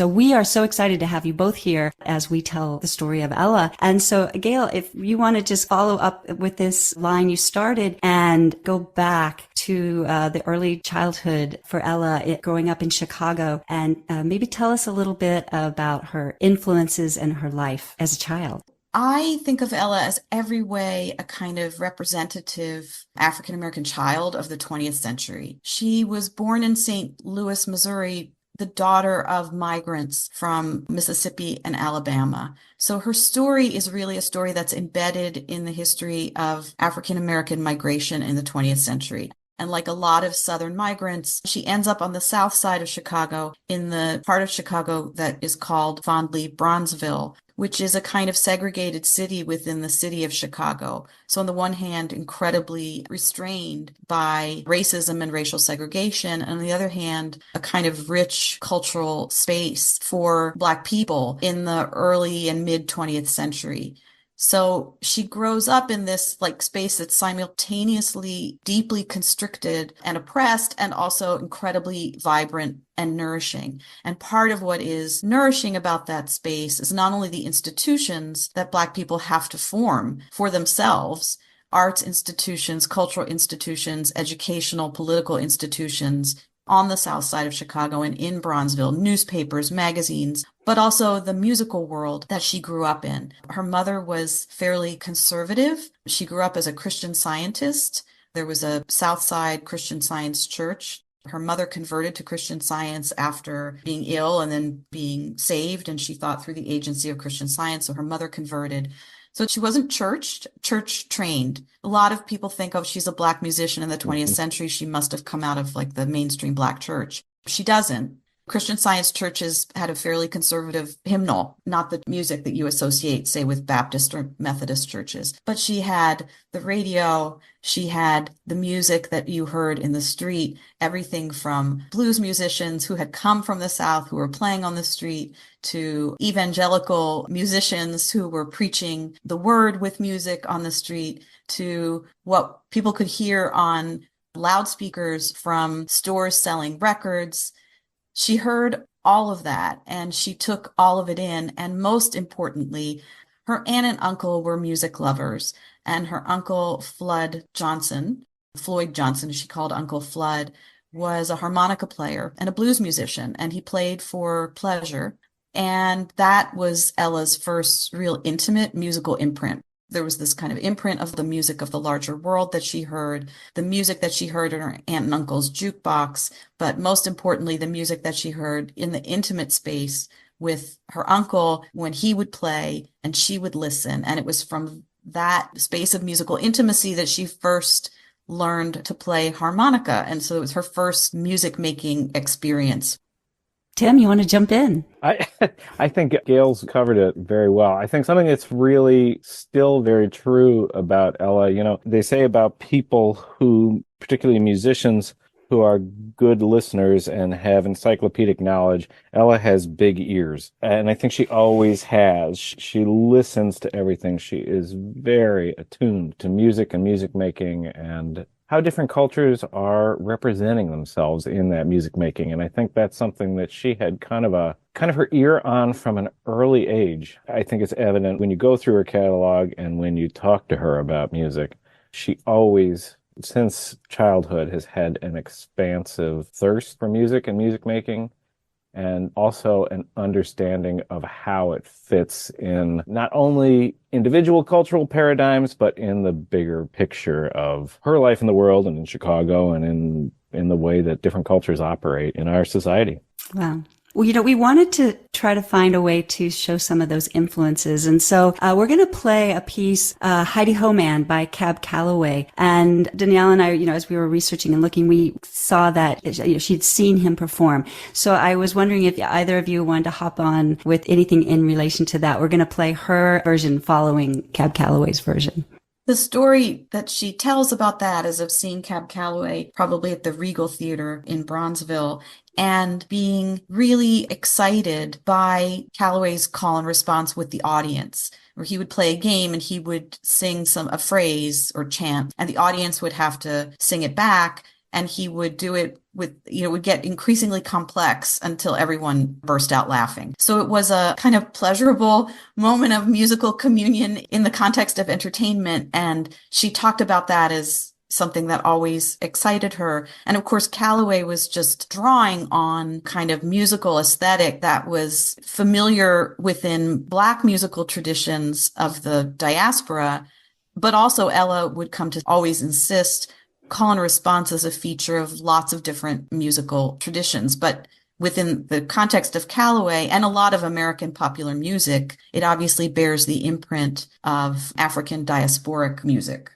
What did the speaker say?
So we are so excited to have you both here as we tell the story of Ella. And so, Gayle, if you want to just follow up with this line you started and go back to the early childhood for Ella growing up in Chicago, and maybe tell us a little bit about her influences and her life as a child. I think of Ella as every way a kind of representative African American child of the 20th century. She was born in St. Louis, Missouri, the daughter of migrants from Mississippi and Alabama. So her story is really a story that's embedded in the history of African American migration in the 20th century. And like a lot of Southern migrants, she ends up on the south side of Chicago in the part of Chicago that is called fondly Bronzeville, which is a kind of segregated city within the city of Chicago. So on the one hand, incredibly restrained by racism and racial segregation, and on the other hand, a kind of rich cultural space for Black people in the early and mid 20th century. So she grows up in this like space that's simultaneously deeply constricted and oppressed and also incredibly vibrant and nourishing. And part of what is nourishing about that space is not only the institutions that Black people have to form for themselves, arts institutions, cultural institutions, educational, political institutions, on the south side of Chicago and in Bronzeville, newspapers, magazines, but also the musical world that she grew up in. Her mother was fairly conservative. She grew up as a Christian Scientist. There was a South Side Christian Science church. Her mother converted to Christian Science after being ill and then being saved, and she thought through the agency of Christian Science, so her mother converted. So she wasn't church trained. A lot of people think, oh, she's a Black musician in the 20th century. She must have come out of like the mainstream Black church. She doesn't. Christian Science churches had a fairly conservative hymnal, not the music that you associate, say, with Baptist or Methodist churches. But she had the radio, she had the music that you heard in the street, everything from blues musicians who had come from the South, who were playing on the street, to evangelical musicians who were preaching the word with music on the street, to what people could hear on loudspeakers from stores selling records. She heard all of that and she took all of it in. And most importantly, her aunt and uncle were music lovers. And her uncle, Floyd Johnson, she called Uncle Flood, was a harmonica player and a blues musician. And he played for pleasure. And that was Ella's first real intimate musical imprint. There was this kind of imprint of the music of the larger world that she heard, the music that she heard in her aunt and uncle's jukebox, but most importantly, the music that she heard in the intimate space with her uncle when he would play and she would listen. And it was from that space of musical intimacy that she first learned to play harmonica. And so it was her first music making experience. Tim, you want to jump in? I think Gayle's covered it very well. I think something that's really still very true about Ella, they say about people who, particularly musicians, who are good listeners and have encyclopedic knowledge, Ella has big ears. And I think she always has. She listens to everything. She is very attuned to music and music making and how different cultures are representing themselves in that music making. And I think that's something that she had kind of her ear on from an early age. I think it's evident when you go through her catalog and when you talk to her about music. She always, since childhood, has had an expansive thirst for music and music making, and also an understanding of how it fits in not only individual cultural paradigms, but in the bigger picture of her life in the world and in Chicago and in the way that different cultures operate in our society. Wow. Well, we wanted to try to find a way to show some of those influences. And so we're going to play a piece, Heidi Ho Man by Cab Calloway. And Danielle and I, as we were researching and looking, we saw that she'd seen him perform. So I was wondering if either of you wanted to hop on with anything in relation to that. We're going to play her version following Cab Calloway's version. The story that she tells about that is of seeing Cab Calloway probably at the Regal Theater in Bronzeville and being really excited by Calloway's call and response with the audience, where he would play a game and he would sing a phrase or chant, and the audience would have to sing it back. and he would do it with, it would get increasingly complex until everyone burst out laughing. So it was a kind of pleasurable moment of musical communion in the context of entertainment. And she talked about that as something that always excited her. And of course, Calloway was just drawing on kind of musical aesthetic that was familiar within Black musical traditions of the diaspora. But also Ella would come to always insist call and response is a feature of lots of different musical traditions. But within the context of Calloway and a lot of American popular music, it obviously bears the imprint of African diasporic music.